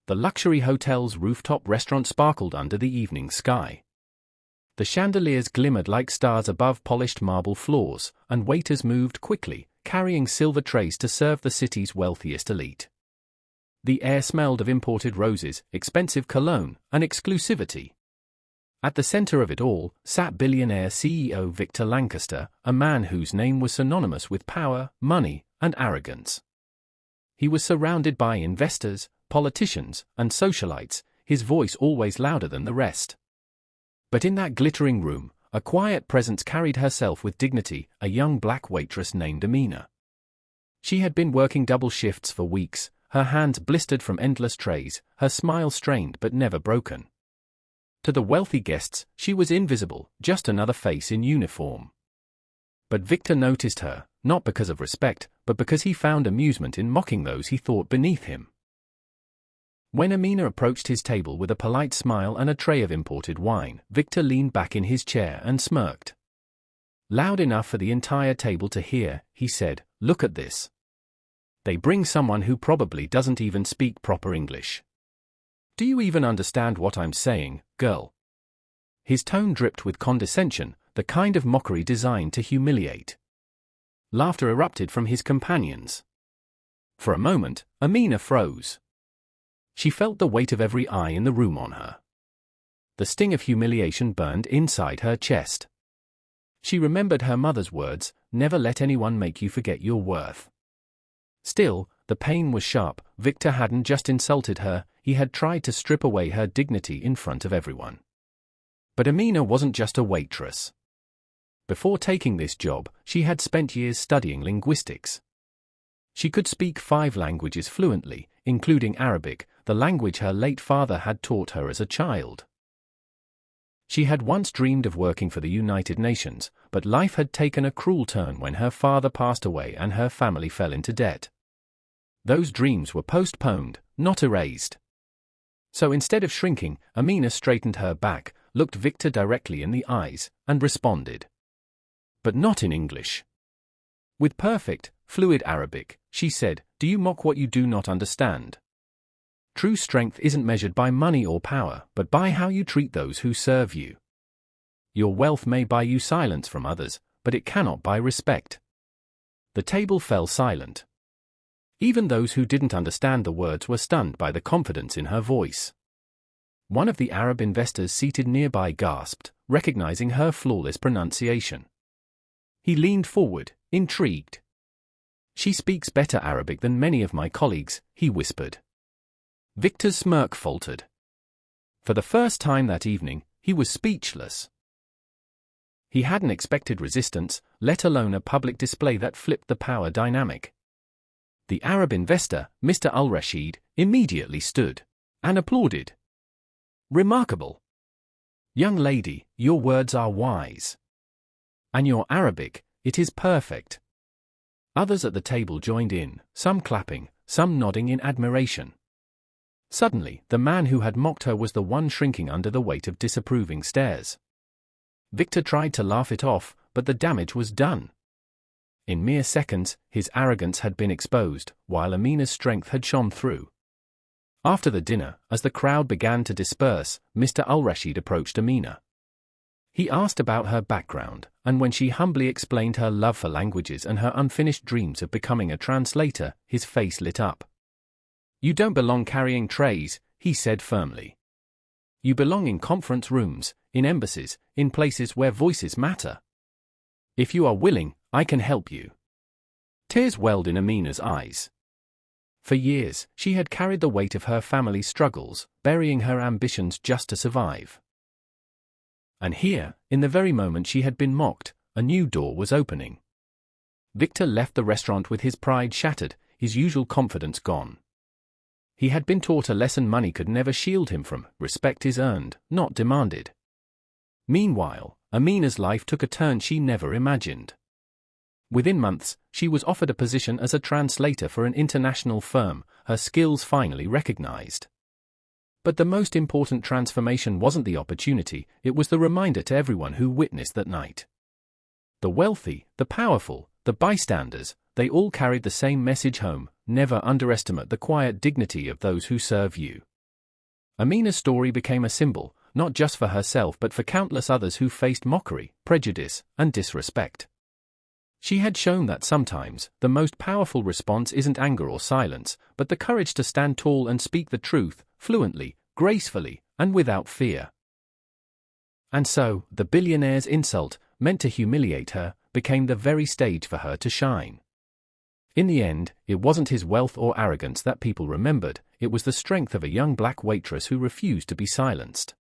the luxury hotel's rooftop restaurant sparkled under the evening sky. The chandeliers glimmered like stars above polished marble floors, and waiters moved quickly, carrying silver trays to serve the city's wealthiest elite. The air smelled of imported roses, expensive cologne, and exclusivity. At the center of it all sat Billionaire CEO Victor Lancaster, a man whose name was synonymous with power, money, and arrogance. He was surrounded by investors, politicians, and socialites, his voice always louder than the rest. But in that glittering room, a quiet presence carried herself with dignity, a young black waitress named Amina. She had been working double shifts for weeks, her hands blistered from endless trays, her smile strained but never broken. To the wealthy guests, she was invisible, just another face in uniform. But Victor noticed her, not because of respect, but because he found amusement in mocking those he thought beneath him. When Amina approached his table with a polite smile and a tray of imported wine, Victor leaned back in his chair and smirked. Loud enough for the entire table to hear, he said, "Look at this. They bring someone who probably doesn't even speak proper English. Do you even understand what I'm saying, girl?" His tone dripped with condescension, the kind of mockery designed to humiliate. Laughter erupted from his companions. For a moment, Amina froze. She felt the weight of every eye in the room on her. The sting of humiliation burned inside her chest. She remembered her mother's words, "Never let anyone make you forget your worth." Still, the pain was sharp. Victor hadn't just insulted her, he had tried to strip away her dignity in front of everyone. But Amina wasn't just a waitress. Before taking this job, she had spent years studying linguistics. She could speak 5 languages fluently, including Arabic, the language her late father had taught her as a child. She had once dreamed of working for the United Nations, but life had taken a cruel turn when her father passed away and her family fell into debt. Those dreams were postponed, not erased. So instead of shrinking, Amina straightened her back, looked Victor directly in the eyes, and responded. But not in English. With perfect, fluid Arabic, she said, "Do you mock what you do not understand? True strength isn't measured by money or power, but by how you treat those who serve you. Your wealth may buy you silence from others, but it cannot buy respect." The table fell silent. Even those who didn't understand the words were stunned by the confidence in her voice. One of the Arab investors seated nearby gasped, recognizing her flawless pronunciation. He leaned forward, intrigued. "She speaks better Arabic than many of my colleagues," he whispered. Victor's smirk faltered. For the first time that evening, he was speechless. He hadn't expected resistance, let alone a public display that flipped the power dynamic. The Arab investor, Mr. Al-Rashid, immediately stood and applauded. "Remarkable. Young lady, your words are wise. And your Arabic, it is perfect." Others at the table joined in, some clapping, some nodding in admiration. Suddenly, the man who had mocked her was the one shrinking under the weight of disapproving stares. Victor tried to laugh it off, but the damage was done. In mere seconds, his arrogance had been exposed, while Amina's strength had shone through. After the dinner, as the crowd began to disperse, Mr. Al-Rashid approached Amina. He asked about her background, and when she humbly explained her love for languages and her unfinished dreams of becoming a translator, his face lit up. "You don't belong carrying trays," he said firmly. "You belong in conference rooms, in embassies, in places where voices matter. If you are willing, I can help you." Tears welled in Amina's eyes. For years, she had carried the weight of her family's struggles, burying her ambitions just to survive. And here, in the very moment she had been mocked, a new door was opening. Victor left the restaurant with his pride shattered, his usual confidence gone. He had been taught a lesson money could never shield him from: respect is earned, not demanded. Meanwhile, Amina's life took a turn she never imagined. Within months, she was offered a position as a translator for an international firm, her skills finally recognized. But the most important transformation wasn't the opportunity, it was the reminder to everyone who witnessed that night. The wealthy, the powerful, the bystanders, they all carried the same message home: never underestimate the quiet dignity of those who serve you. Amina's story became a symbol, not just for herself but for countless others who faced mockery, prejudice, and disrespect. She had shown that sometimes, the most powerful response isn't anger or silence, but the courage to stand tall and speak the truth, fluently, gracefully, and without fear. And so, the billionaire's insult, meant to humiliate her, became the very stage for her to shine. In the end, it wasn't his wealth or arrogance that people remembered, it was the strength of a young black waitress who refused to be silenced.